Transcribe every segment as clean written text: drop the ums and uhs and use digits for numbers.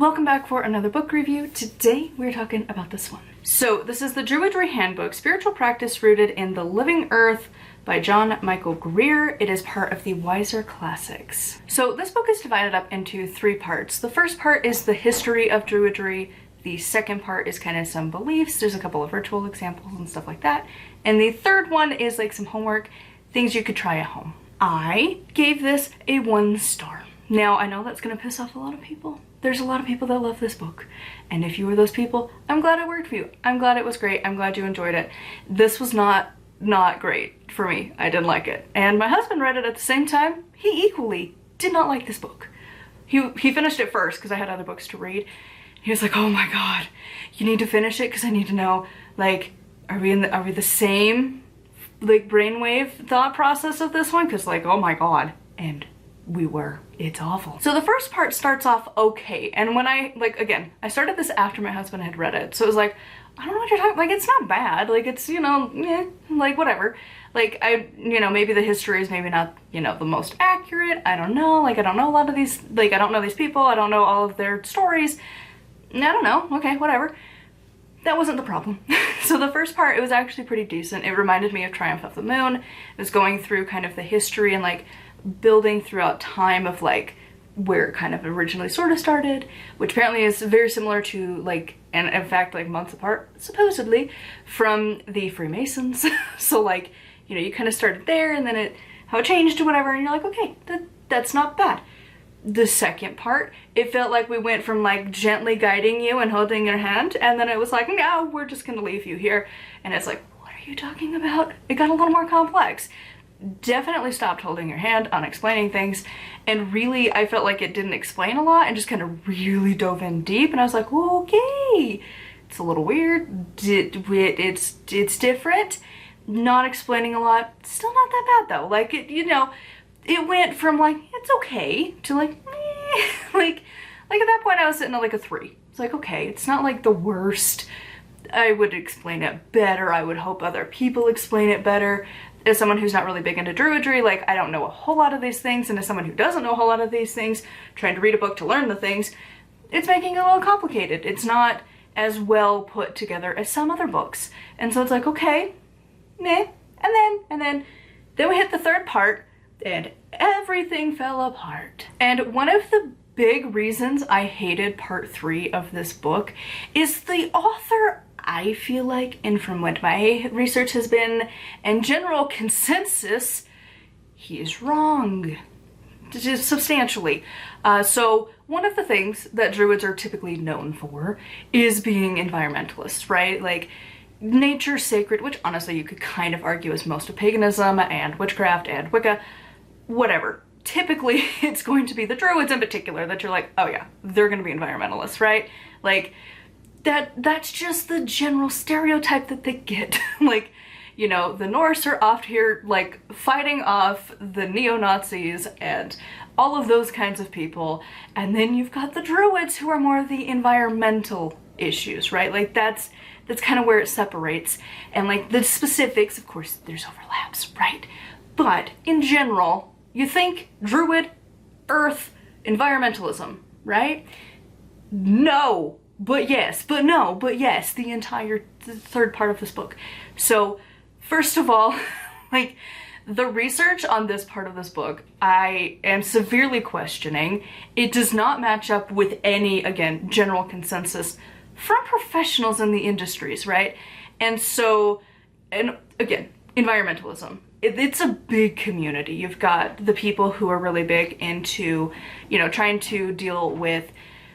Welcome back for another book review. Today we're talking about this one. So this is the Druidry Handbook, Spiritual Practice Rooted in the Living Earth by John Michael Greer. It is part of the Wiser Classics. So this book is divided up into three parts. The first part is the history of Druidry. The second part is kind of some beliefs. There's a couple of ritual examples and stuff like that. And the third one is like some homework, things you could try at home. I gave this a 1 star. Now I know that's gonna piss off a lot of people. There's a lot of people that love this book. And if you were those people, I'm glad it worked for you. I'm glad it was great. I'm glad you enjoyed it. This was not great for me. I didn't like it. And my husband read it at the same time. He equally did not like this book. He finished it first because I had other books to read. He was like, oh my God, you need to finish it because I need to know, like, are we the same, like, brainwave thought process of this one? Because, like, oh my God. And we were. It's awful. So the first part starts off okay. And when I started this after my husband had read it. So it was like, I don't know what you're talking, like, it's not bad. Like, it's, you know, like, whatever. Like, maybe the history is maybe not, the most accurate. I don't know. Like, I don't know a lot of these, like, I don't know these people. I don't know all of their stories. I don't know. Okay, whatever. That wasn't the problem. So the first part, it was actually pretty decent. It reminded me of Triumph of the Moon. It was going through kind of the history and, like, building throughout time of, like, where it kind of originally sort of started, which apparently is very similar to, like, and in fact, like, months apart, supposedly, from the Freemasons. So, like, you kind of started there, and then how it changed or whatever, and you're like, okay, that's not bad. The second part, it felt like we went from, like, gently guiding you and holding your hand, and then it was like, no, we're just gonna leave you here. And it's like, what are you talking about? It got a little more complex. Definitely stopped holding your hand on explaining things, and really I felt like it didn't explain a lot and just kind of really dove in deep, and I was like, well, okay, it's a little weird, it's different, not explaining a lot, still not that bad though. Like, it went from, like, it's okay to, like, like at that point I was sitting at, like, a 3. It's like, okay, it's not, like, the worst. I would explain it better. I would hope other people explain it better. As someone who's not really big into Druidry, like, I don't know a whole lot of these things, and as someone who doesn't know a whole lot of these things, trying to read a book to learn the things, it's making it a little complicated. It's not as well put together as some other books. And so it's like, okay, meh, and then we hit the third part, and everything fell apart. And one of the big reasons I hated part 3 of this book is the author, I feel like, and from what my research has been and general consensus, he is wrong. Just substantially. So one of the things that Druids are typically known for is being environmentalists, right? Like, nature's sacred, which honestly you could kind of argue is most of paganism and witchcraft and Wicca, whatever. Typically it's going to be the Druids in particular that you're like, oh yeah, they're gonna be environmentalists, right? Like, that's just the general stereotype that they get. Like, the Norse are off here, like, fighting off the neo-Nazis and all of those kinds of people, and then you've got the Druids who are more of the environmental issues, right? Like, that's kind of where it separates. And, like, the specifics, of course, there's overlaps, right? But in general, you think Druid, Earth, environmentalism, right? No, but yes, but no, but yes, the third part of this book. So, first of all, like, the research on this part of this book, I am severely questioning. It does not match up with any, again, general consensus from professionals in the industries, right? And so, and again, environmentalism. It's a big community. You've got the people who are really big into, trying to deal with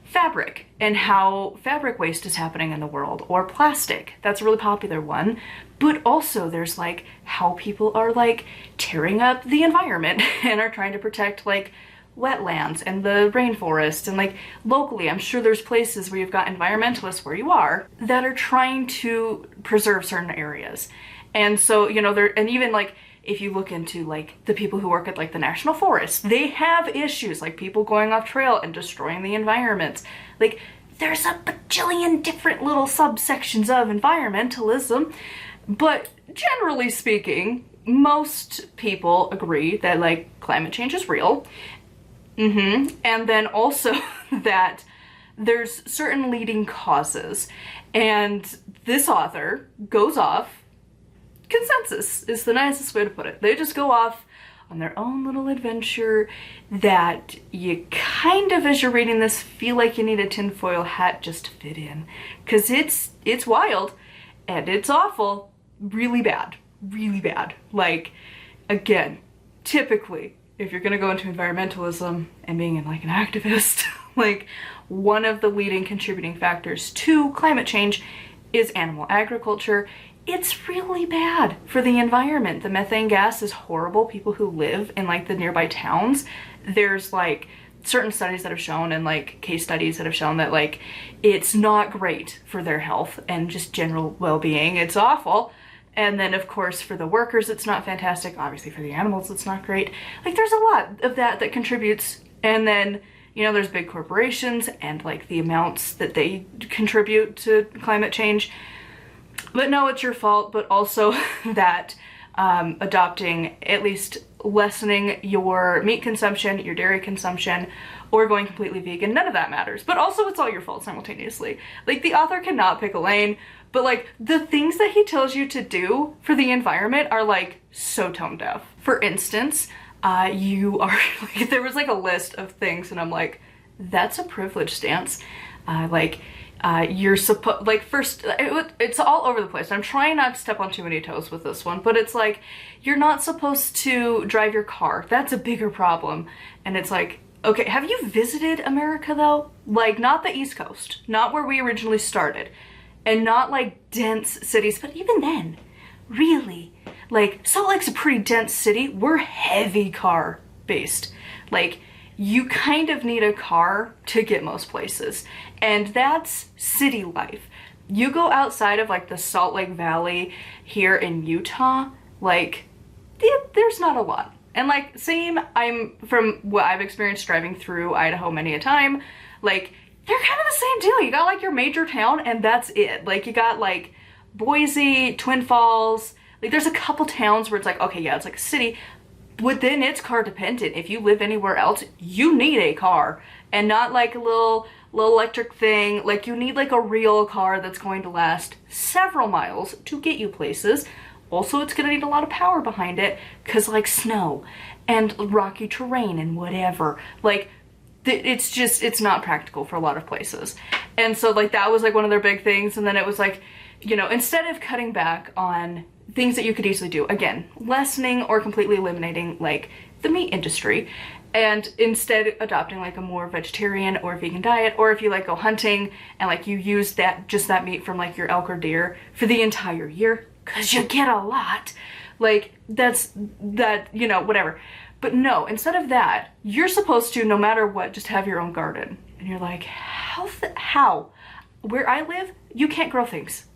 fabric and how fabric waste is happening in the world, or plastic. That's a really popular one. But also there's, like, how people are, like, tearing up the environment and are trying to protect, like, wetlands and the rainforest, and, like, locally I'm sure there's places where you've got environmentalists where you are that are trying to preserve certain areas. And so, and even, like, if you look into, like, the people who work at, like, the national forests, they have issues, like people going off trail and destroying the environment. Like, there's a bajillion different little subsections of environmentalism, but generally speaking, most people agree that, like, climate change is real. And then also that there's certain leading causes. And this author goes off, consensus is the nicest way to put it. They just go off on their own little adventure that you kind of, as you're reading this, feel like you need a tinfoil hat just to fit in. Because it's wild and it's awful, really bad, really bad. Like, again, typically, if you're gonna go into environmentalism and being like an activist, like one of the leading contributing factors to climate change is animal agriculture. It's really bad for the environment. The methane gas is horrible. People who live in like the nearby towns, there's like certain studies that have shown and like case studies that have shown that like it's not great for their health and just general well-being. It's awful. And then of course for the workers, it's not fantastic. Obviously for the animals, it's not great. Like there's a lot of that contributes. And then, you know, there's big corporations and like the amounts that they contribute to climate change. But no, it's your fault, but also that adopting, at least lessening your meat consumption, your dairy consumption, or going completely vegan, none of that matters. But also it's all your fault simultaneously. Like the author cannot pick a lane, but like the things that he tells you to do for the environment are like so tone deaf. For instance, you are, like, there was like a list of things and I'm like, that's a privilege stance. You're supposed, like, first, it's all over the place. I'm trying not to step on too many toes with this one, but it's like, you're not supposed to drive your car. That's a bigger problem. And it's like, okay, have you visited America though? Like, not the East Coast, not where we originally started, and not like dense cities, but even then, really, like, Salt Lake's a pretty dense city. We're heavy car based. Like, you kind of need a car to get most places. And that's city life. You go outside of like the Salt Lake Valley here in Utah, like there's not a lot. And like I'm from what I've experienced driving through Idaho many a time, like they're kind of the same deal. You got like your major town and that's it. Like you got like Boise, Twin Falls, like there's a couple towns where it's like, okay, yeah, it's like a city. But then it's car dependent. If you live anywhere else, you need a car and not like a little electric thing. Like you need like a real car that's going to last several miles to get you places. Also, it's gonna need a lot of power behind it because like snow and rocky terrain and whatever. Like it's not practical for a lot of places. And so like that was like one of their big things. And then it was like, you know, instead of cutting back on things that you could easily do, again, lessening or completely eliminating like the meat industry, and instead adopting like a more vegetarian or vegan diet, or if you like go hunting and like you use that meat from like your elk or deer for the entire year because you get a lot, like that, you know, whatever. But no, instead of that, you're supposed to, no matter what, just have your own garden. And you're like, how? Where I live, you can't grow things.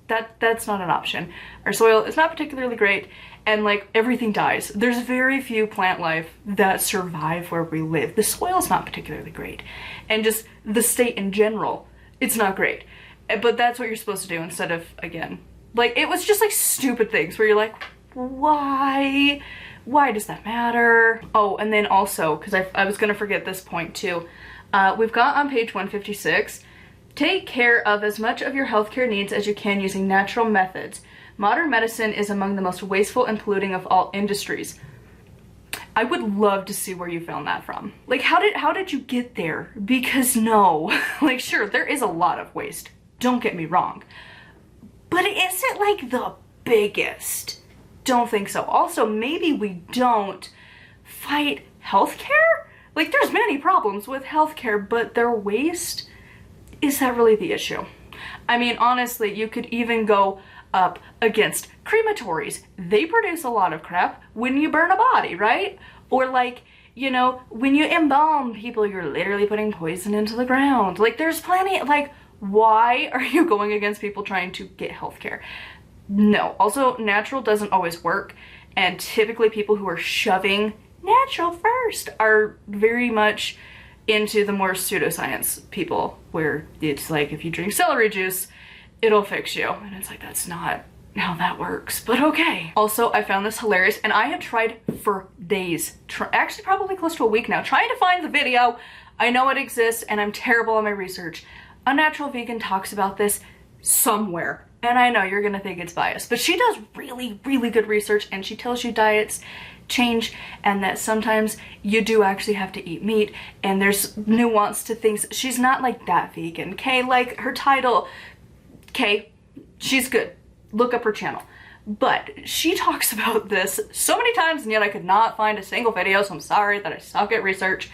That's not an option. Our soil is not particularly great, and like everything dies. There's very few plant life that survive where we live. The soil is not particularly great, and just the state in general, it's not great. But that's what you're supposed to do instead of, again, like it was just like stupid things where you're like, why does that matter? Oh, and then also, because I was gonna forget this point too, we've got on page 156, take care of as much of your healthcare needs as you can using natural methods. Modern medicine is among the most wasteful and polluting of all industries. I would love to see where you found that from. Like, how did you get there? Because no, like sure, there is a lot of waste. Don't get me wrong. But is it like the biggest? Don't think so. Also, maybe we don't fight healthcare? Like, there's many problems with healthcare, but their waste, is that really the issue? I mean, honestly, you could even go up against crematories. They produce a lot of crap when you burn a body, right? Or like, you know, when you embalm people, you're literally putting poison into the ground. Like, there's plenty, like, why are you going against people trying to get healthcare? No. Also, natural doesn't always work, and typically people who are shoving natural first are very much into the more pseudoscience people, where it's like, if you drink celery juice, it'll fix you. And it's like, that's not how that works, but okay. Also, I found this hilarious, and I have tried for days, actually probably close to a week now, trying to find the video. I know it exists, and I'm terrible on my research, Unnatural Vegan talks about this somewhere. And I know you're gonna think it's biased, but she does really, really good research, and she tells you diets change and that sometimes you do actually have to eat meat and there's nuance to things. She's not like that vegan, okay? Like her title, okay, she's good. Look up her channel. But she talks about this so many times, and yet I could not find a single video, so I'm sorry that I suck at research.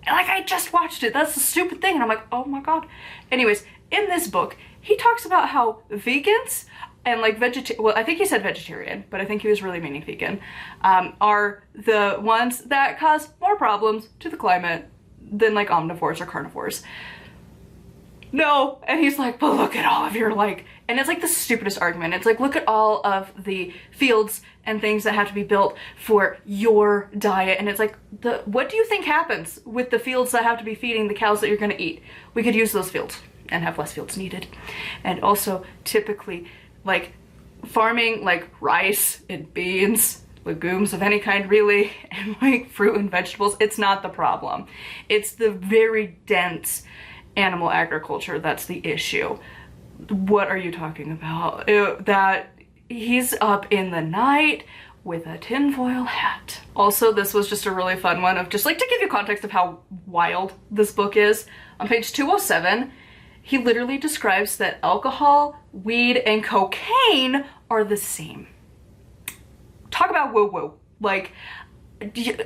And like, I just watched it. That's the stupid thing. And I'm like, oh my God. Anyways, in this book, he talks about how vegans and like well, I think he said vegetarian, but I think he was really meaning vegan, are the ones that cause more problems to the climate than like omnivores or carnivores. No. And he's like, but look at all of your like, and it's like the stupidest argument. It's like, look at all of the fields and things that have to be built for your diet. And it's like, what do you think happens with the fields that have to be feeding the cows that you're gonna eat? We could use those fields and have less fields needed. And also typically like farming like rice and beans, legumes of any kind really, and like fruit and vegetables, it's not the problem. It's the very dense animal agriculture that's the issue. What are you talking about? That he's up in the night with a tinfoil hat. Also, this was just a really fun one of just like to give you context of how wild this book is. On page 207, he literally describes that alcohol, weed, and cocaine are the same. Talk about woo-woo. Like,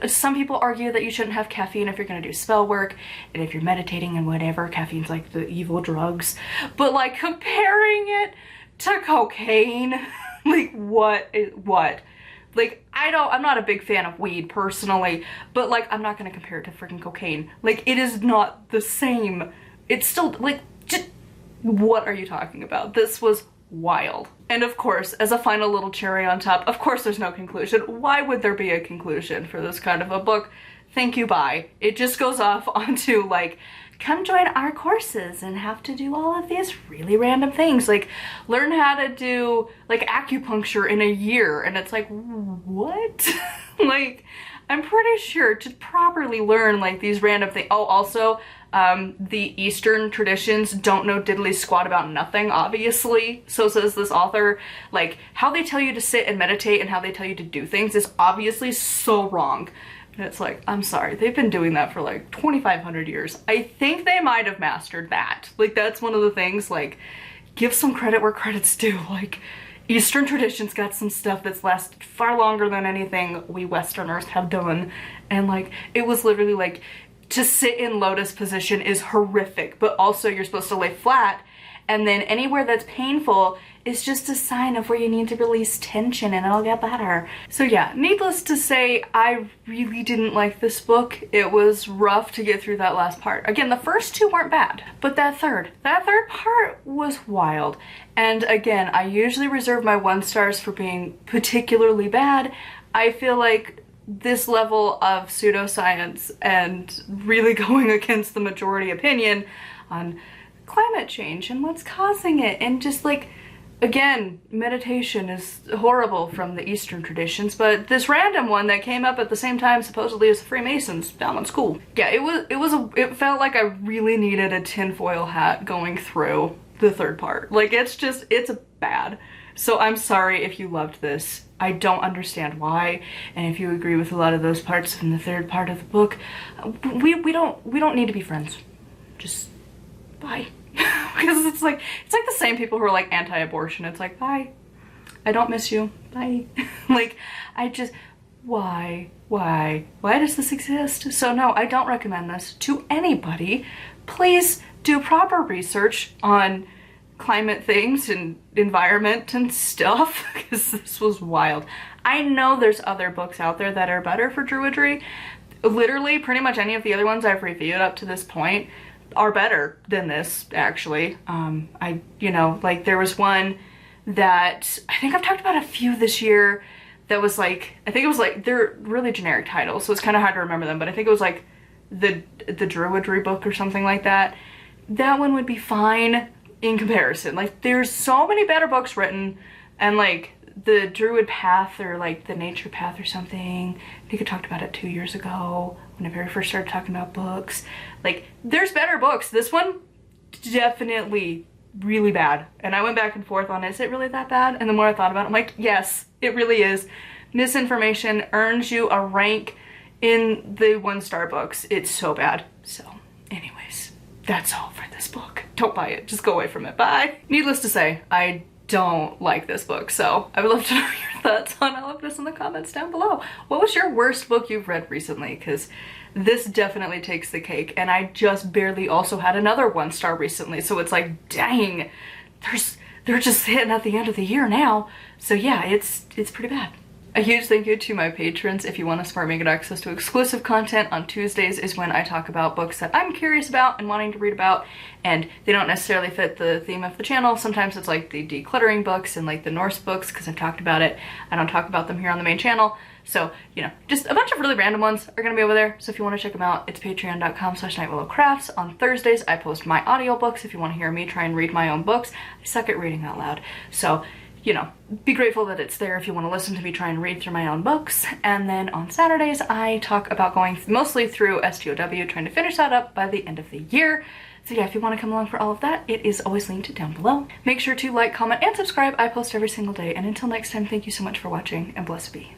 some people argue that you shouldn't have caffeine if you're gonna do spell work and if you're meditating and whatever. Caffeine's like the evil drugs. But like comparing it to cocaine, like what? Like I'm not a big fan of weed personally, but like I'm not gonna compare it to freaking cocaine. Like it is not the same. It's still like, just what are you talking about? This was wild. And of course, as a final little cherry on top, of course there's no conclusion. Why would there be a conclusion for this kind of a book? Thank you, bye. It just goes off onto like, come join our courses and have to do all of these really random things. Like learn how to do like acupuncture in a year. And it's like, what? Like, I'm pretty sure to properly learn like these random things. Oh, also, the Eastern traditions don't know diddly squat about nothing, obviously. So says this author. Like, how they tell you to sit and meditate and how they tell you to do things is obviously so wrong. And it's like, I'm sorry, they've been doing that for like 2,500 years. I think they might have mastered that. Like, that's one of the things, like, give some credit where credit's due. Like, Eastern traditions got some stuff that's lasted far longer than anything we Westerners have done. And like, it was literally like, to sit in lotus position is horrific, but also you're supposed to lay flat, and then anywhere that's painful is just a sign of where you need to release tension and it'll get better. So yeah, needless to say, I really didn't like this book. It was rough to get through that last part. Again, the first two weren't bad, but that third part was wild. And again, I usually reserve my 1 stars for being particularly bad. I feel like this level of pseudoscience and really going against the majority opinion on climate change and what's causing it, and just like, again, meditation is horrible from the Eastern traditions, but this random one that came up at the same time supposedly as the Freemasons down on school. Yeah, it felt like I really needed a tinfoil hat going through the third part. Like, it's bad. So I'm sorry if you loved this. I don't understand why, and if you agree with a lot of those parts from the third part of the book, we don't need to be friends. Just bye. Because it's like the same people who are like anti-abortion. It's like, bye. I don't miss you. Bye. Like, why does this exist? So no, I don't recommend this to anybody. Please do proper research on climate things and environment and stuff, because this was wild. I know there's other books out there that are better for Druidry. Literally, pretty much any of the other ones I've reviewed up to this point are better than this, actually. Like there was one that I think I've talked about a few this year that was like, I think it was like, they're really generic titles, so it's kind of hard to remember them, but I think it was like the Druidry book or something like that. That one would be fine in comparison. Like, there's so many better books written, and like the Druid Path or like the Nature Path or something, I think I talked about it 2 years ago when I very first started talking about books. Like, there's better books. This one definitely really bad. And I went back and forth on, is it really that bad? And the more I thought about it, I'm like, yes, it really is. Misinformation earns you a rank in the 1-star books. It's so bad. So anyways, that's all for this book. Don't buy it. Just go away from it. Bye. Needless to say, I don't like this book, so I would love to know your thoughts on all of this in the comments down below. What was your worst book you've read recently? Because this definitely takes the cake, and I just barely also had another 1-star recently, so it's like, dang, they're just hitting at the end of the year now. So yeah, it's pretty bad. A huge thank you to my patrons. If you want to support me, get access to exclusive content. On Tuesdays is when I talk about books that I'm curious about and wanting to read about, and they don't necessarily fit the theme of the channel. Sometimes it's like the decluttering books and like the Norse books, because I've talked about it. I don't talk about them here on the main channel. So, you know, just a bunch of really random ones are going to be over there. So if you want to check them out, it's patreon.com/nightwillowcrafts. On Thursdays, I post my audiobooks. If you want to hear me try and read my own books, I suck at reading out loud. So, you know, be grateful that it's there if you want to listen to me try and read through my own books. And then on Saturdays, I talk about going mostly through STOW, trying to finish that up by the end of the year. So yeah, if you want to come along for all of that, it is always linked down below. Make sure to like, comment, and subscribe. I post every single day. And until next time, thank you so much for watching, and blessed be.